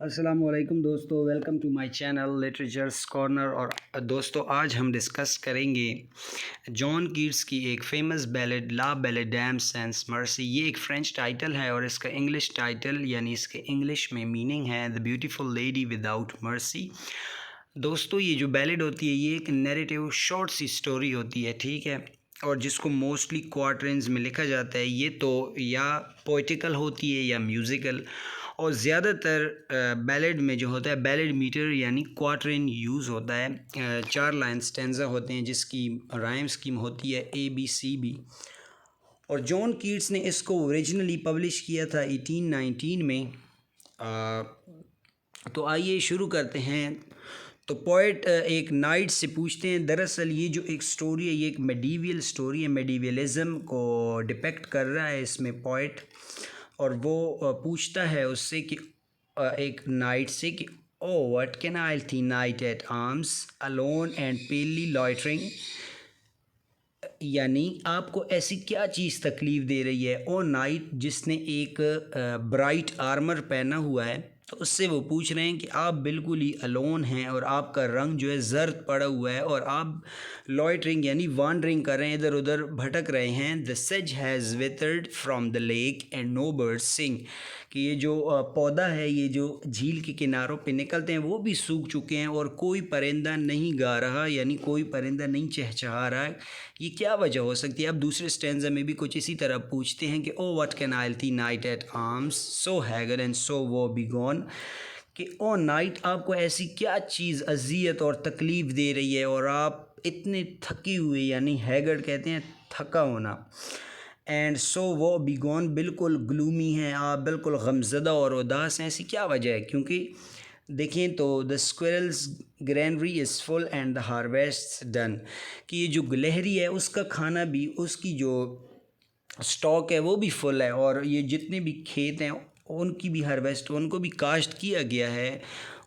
السلام علیکم دوستو، welcome to my channel literatures corner. اور دوستو آج ہم ڈسکس کریں گے جان کیٹس کی ایک فیمس بیلڈ لا بیلے ڈیم سینس مرسی۔ یہ ایک فرینچ ٹائٹل ہے اور اس کا انگلش ٹائٹل یعنی اس کے انگلش میں میننگ ہے دی بیوٹیفل لیڈی وداؤٹ مرسی۔ دوستو یہ جو بیلڈ ہوتی ہے یہ ایک نیریٹیو شارٹ سی سٹوری ہوتی ہے، ٹھیک ہے، اور جس کو موسٹلی کوارٹرنز میں لکھا جاتا ہے۔ یہ تو یا پوئٹیکل ہوتی ہے یا میوزیکل، اور زیادہ تر بیلڈ میں جو ہوتا ہے بیلڈ میٹر یعنی کوارٹرن یوز ہوتا ہے۔ 4 لائن سٹینزا ہوتے ہیں جس کی رائم سکیم ہوتی ہے ABCB۔ اور جان کیٹس نے اس کو اوریجنلی پبلش کیا تھا 1819 میں۔ تو آئیے شروع کرتے ہیں۔ تو پوئٹ ایک نائٹ سے پوچھتے ہیں، دراصل یہ جو ایک سٹوری ہے یہ ایک میڈیویل سٹوری ہے، میڈیویلزم کو ڈپیکٹ کر رہا ہے اس میں پوئٹ۔ اور وہ پوچھتا ہے اس سے کہ ایک نائٹ سے کہ او what can ail thee knight at arms alone and palely loitering, یعنی آپ کو ایسی کیا چیز تکلیف دے رہی ہے۔ او نائٹ جس نے ایک برائٹ آرمر پہنا ہوا ہے، تو اس سے وہ پوچھ رہے ہیں کہ آپ بالکل ہی الون ہیں اور آپ کا رنگ جو ہے زرد پڑا ہوا ہے اور آپ لائٹرنگ یعنی وانڈرنگ کر رہے ہیں، ادھر ادھر بھٹک رہے ہیں۔ the sedge has withered from the lake and no birds sing، کہ یہ جو پودا ہے یہ جو جھیل کے کناروں پہ نکلتے ہیں وہ بھی سوکھ چکے ہیں اور کوئی پرندہ نہیں گا رہا، یعنی کوئی پرندہ نہیں چہچہا رہا۔ یہ کیا وجہ ہو سکتی ہے؟ اب دوسرے سٹینزا میں بھی کچھ اسی طرح پوچھتے ہیں کہ او what can ail thee knight at arms so haggard and so وہ بی گون، کہ او نائٹ آپ کو ایسی کیا چیز اذیت اور تکلیف دے رہی ہے اور آپ اتنے تھکی ہوئے، یعنی ہیگرڈ کہتے ہیں تھکا ہونا، اینڈ سو وہ بی گون بالکل گلومی ہیں، آپ بالکل غمزدہ اور اداس ہیں۔ ایسی کیا وجہ ہے؟ کیونکہ دیکھیں تو the squirrels granary is full and the harvest done, کہ یہ جو گلہری ہے اس کا کھانا بھی، اس کی جو اسٹاک ہے وہ بھی فل ہے، اور یہ جتنے بھی کھیت ہیں ان کی بھی ہارویسٹ، ان کو بھی کاشت کیا گیا ہے،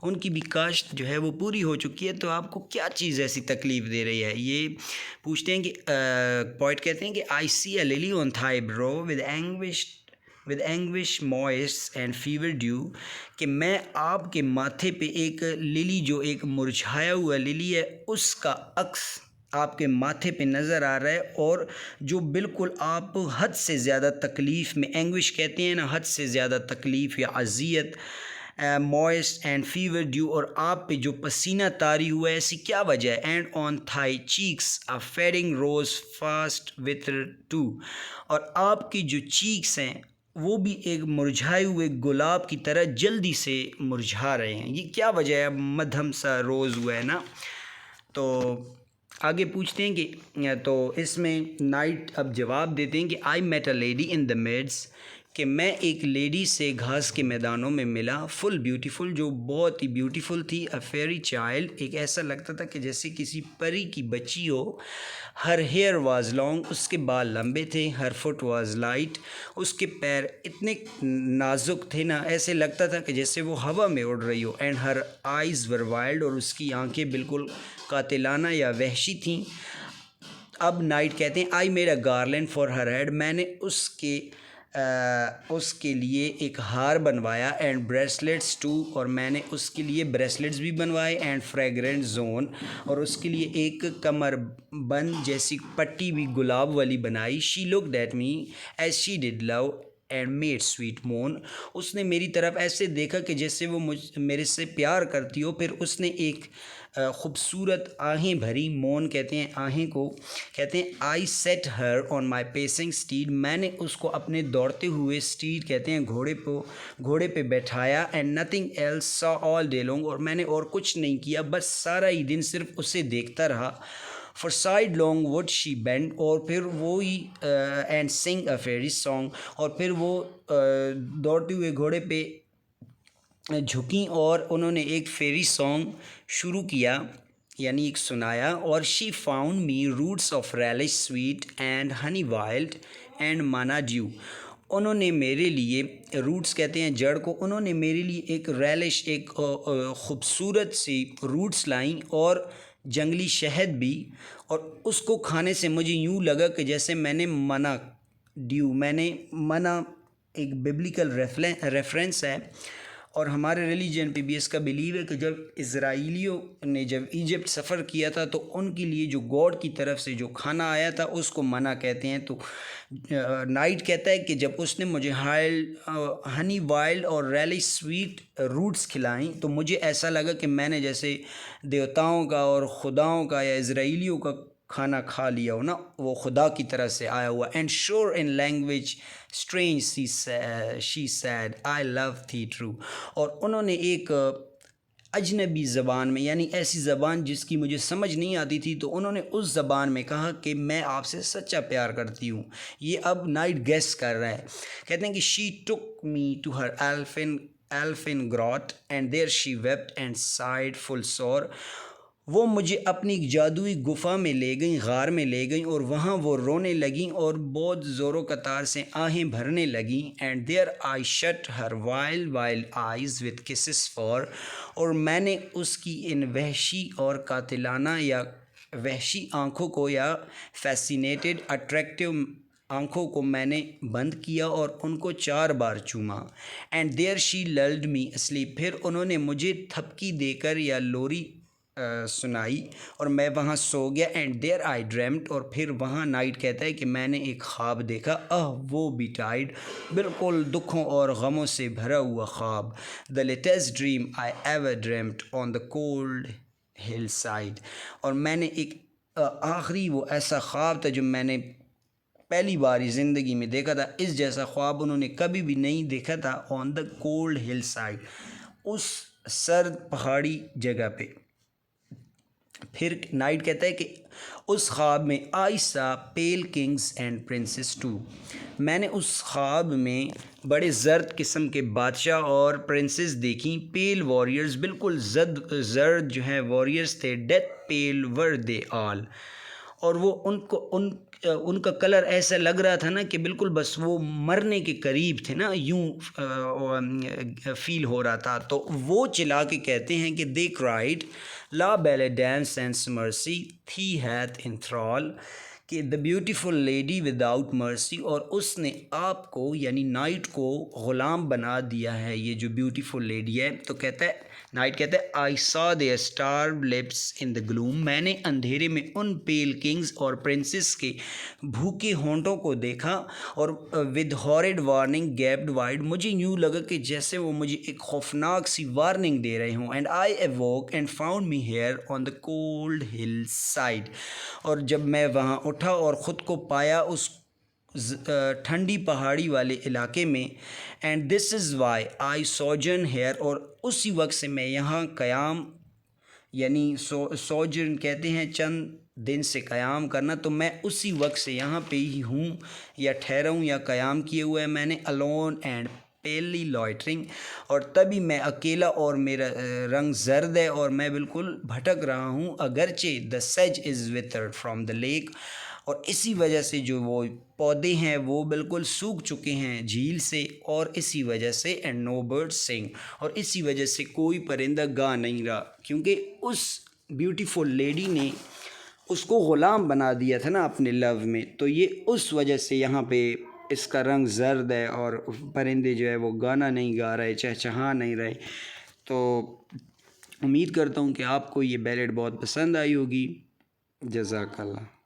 ان کی بھی کاشت جو ہے وہ پوری ہو چکی ہے، تو آپ کو کیا چیز ایسی تکلیف دے رہی ہے؟ یہ پوچھتے ہیں کہ پوئٹ کہتے ہیں کہ آئی سی اے للی آن تھائی برو ود اینگوش موئسٹ اینڈ فیور ڈیو، کہ میں آپ کے ماتھے پہ ایک للی، جو ایک مرجھایا ہوا للی ہے، اس کا عکس آپ کے ماتھے پہ نظر آ رہا ہے، اور جو بالکل آپ حد سے زیادہ تکلیف میں، اینگوش کہتے ہیں نا حد سے زیادہ تکلیف یا اذیت، موئسٹ اینڈ فیور ڈیو، اور آپ پہ جو پسینہ طاری ہوا ہے، ایسی کیا وجہ ہے؟ And on thy cheeks a fading rose fast وتھ ٹو، اور آپ کی جو چیکس ہیں وہ بھی ایک مرجھائے ہوئے گلاب کی طرح جلدی سے مرجھا رہے ہیں۔ یہ کیا وجہ ہے؟ مدھم سا روز ہوا ہے نا۔ تو آگے پوچھتے ہیں کہ تو اس میں نائٹ اب جواب دیتے ہیں کہ آئی میٹ اے لیڈی ان دا میڈس، کہ میں ایک لیڈی سے گھاس کے میدانوں میں ملا، فل بیوٹیفل، جو بہت ہی بیوٹیفل تھی، اے فیری چائلڈ، ایک ایسا لگتا تھا کہ جیسے کسی پری کی بچی ہو، ہر ہیئر واز لانگ، اس کے بال لمبے تھے، ہر فٹ واز لائٹ، اس کے پیر اتنے نازک تھے نا، ایسے لگتا تھا کہ جیسے وہ ہوا میں اڑ رہی ہو، and her eyes were wild, اور اس کی آنکھیں بالکل قاتلانہ یا وحشی تھیں۔ اب نائٹ کہتے ہیں I made a garland for her head, میں نے اس کے لیے ایک ہار بنوایا، اینڈ بریسلیٹس ٹو، اور میں نے اس کے لیے بریسلیٹس بھی بنوائے، اینڈ فریگرنٹ زون، اور اس کے لیے ایک کمر بند جیسی پٹی بھی گلاب والی بنائی۔ She looked at me as she did love and made sweet moan, اس نے میری طرف ایسے دیکھا کہ جیسے وہ میرے سے پیار کرتی ہو، پھر اس نے ایک خوبصورت آہیں بھری، مون کہتے ہیں آہیں کو، کہتے ہیں آئی سیٹ ہر آن مائی پیسنگ اسٹیڈ، میں نے اس کو اپنے دوڑتے ہوئے اسٹیڈ کہتے ہیں گھوڑے پہ بیٹھایا، اینڈ نتھنگ ایلس سا آل ڈے لانگ، اور میں نے اور کچھ نہیں کیا، بس سارا ہی دن صرف اسے دیکھتا رہا۔ For sidelong would she bend, اور پھر وہی اینڈ سنگ اے فیری سانگ، اور پھر وہ دوڑتے ہوئے گھوڑے پہ جھکیں اور انہوں نے ایک فیری سانگ شروع کیا، یعنی ایک سنایا، اور she found me roots of relish sweet and honey wild and manna dew, انہوں نے میرے لیے، روٹس کہتے ہیں جڑ کو، انہوں نے میرے لیے ایک ریلش، ایک خوبصورت سی روٹس لائیں اور جنگلی شہد بھی، اور اس کو کھانے سے مجھے یوں لگا کہ جیسے میں نے منا ڈیو، میں نے منا ایک ببلیکل ریفرنس ہے، اور ہمارے ریلیجن پہ بھی اس کا بلیو ہے کہ جب اسرائیلیوں نے جب ایجپٹ سفر کیا تھا تو ان کے لیے جو گاڈ کی طرف سے جو کھانا آیا تھا اس کو منّا کہتے ہیں. تو نائٹ کہتا ہے کہ جب اس نے مجھے ہنی وائلڈ اور ریلی سویٹ روٹس کھلائیں تو مجھے ایسا لگا کہ میں نے جیسے دیوتاؤں کا اور خداؤں کا یا اسرائیلیوں کا کھانا کھا لیا ہو نا، وہ خدا کی طرف سے آیا ہوا. And sure in language strange she said I love thee true. اور انہوں نے ایک اجنبی زبان میں، یعنی ایسی زبان جس کی مجھے سمجھ نہیں آتی تھی، تو انہوں نے اس زبان میں کہا کہ میں آپ سے سچا پیار کرتی ہوں. یہ اب نائٹ گیس کر رہا ہے. کہتے ہیں کہ she took me to her elfin grot and there she wept and sighed full sore. وہ مجھے اپنی جادوئی گفا میں لے گئیں، غار میں لے گئیں، اور وہاں وہ رونے لگیں اور بہت زور و قطار سے آہیں بھرنے لگیں. And there I shut her wild eyes with kisses four. اور میں نے اس کی ان وحشی اور قاتلانہ یا وحشی آنکھوں کو یا فیسینیٹڈ اٹریکٹیو آنکھوں کو میں نے بند کیا اور ان کو 4 بار چوما. And there she للڈ me asleep. پھر انہوں نے مجھے تھپکی دے کر یا لوری سنائی اور میں وہاں سو گیا. اینڈ دیر آئی ڈریمٹ. اور پھر وہاں نائٹ کہتا ہے کہ میں نے ایک خواب دیکھا. وہ بھی ٹائڈ، بالکل دکھوں اور غموں سے بھرا ہوا خواب. The latest dream I ever dreamt on the cold hill side. اور میں نے ایک آخری وہ ایسا خواب تھا جو میں نے پہلی بار ہی زندگی میں دیکھا تھا. اس جیسا خواب انہوں نے کبھی بھی نہیں دیکھا تھا. آن دا کولڈ ہل سائڈ، اس سرد پہاڑی جگہ پہ. پھر نائٹ کہتا ہے کہ اس خواب میں آئی سا پیل کنگز اینڈ پرنسز ٹو. میں نے اس خواب میں بڑے زرد قسم کے بادشاہ اور پرنسز دیکھیں. پیل واریئرز، بالکل زرد جو ہیں واریئرز تھے. ڈیتھ پیل ور دے آل. اور وہ ان کا کلر ایسا لگ رہا تھا نا کہ بالکل بس وہ مرنے کے قریب تھے نا، یوں فیل ہو رہا تھا. تو وہ چلا کے کہتے ہیں کہ دے کرائڈ لا بیل ڈینس سینس مرسی تھی ہیتھ ان تھرال، کہ دا بیوٹیفل لیڈی وداؤٹ مرسی. اور اس نے آپ کو یعنی نائٹ کو غلام بنا دیا ہے، یہ جو بیوٹیفل لیڈی ہے. تو کہتا ہے نائٹ کہتا ہے آئی سا دیئر اسٹاروڈ لپس ان دا گلوم. میں نے اندھیرے میں ان پیل کنگز اور پرنسز کے بھوکے ہونٹوں کو دیکھا. اور ود ہارڈ وارننگ گیپڈ وائڈ، مجھے یوں لگا کہ جیسے وہ مجھے ایک خوفناک سی وارننگ دے رہے ہوں. And I awoke and found me here on the cold hill side. اور جب میں وہاں اٹھا اور خود کو پایا اس ٹھنڈی پہاڑی والے علاقے میں. And this is why I sojourn here. اور اسی وقت سے میں یہاں قیام، یعنی سوجرن کہتے ہیں چند دن سے قیام کرنا. تو میں اسی وقت سے یہاں پہ ہی ہوں یا ٹھہرا ہوں یا قیام کیے ہوئے میں نے. Alone and palely لائٹرنگ. اور تبھی میں اکیلا اور میرا رنگ زرد ہے اور میں بالکل بھٹک رہا ہوں. اگرچہ دا سیج از وتھرڈ فرام دا لیک. اور اسی وجہ سے جو وہ پودے ہیں وہ بالکل سوکھ چکے ہیں جھیل سے. اور اسی وجہ سے اینڈ نو برڈ سنگ. اور اسی وجہ سے کوئی پرندہ گا نہیں رہا، کیونکہ اس بیوٹیفل لیڈی نے اس کو غلام بنا دیا تھا نا اپنے لو میں. تو یہ اس وجہ سے یہاں پہ اس کا رنگ زرد ہے اور پرندے جو ہے وہ گانا نہیں گا رہے، چہچہا نہیں رہے. تو امید کرتا ہوں کہ آپ کو یہ بیلڈ بہت پسند آئی ہوگی. جزاک اللہ.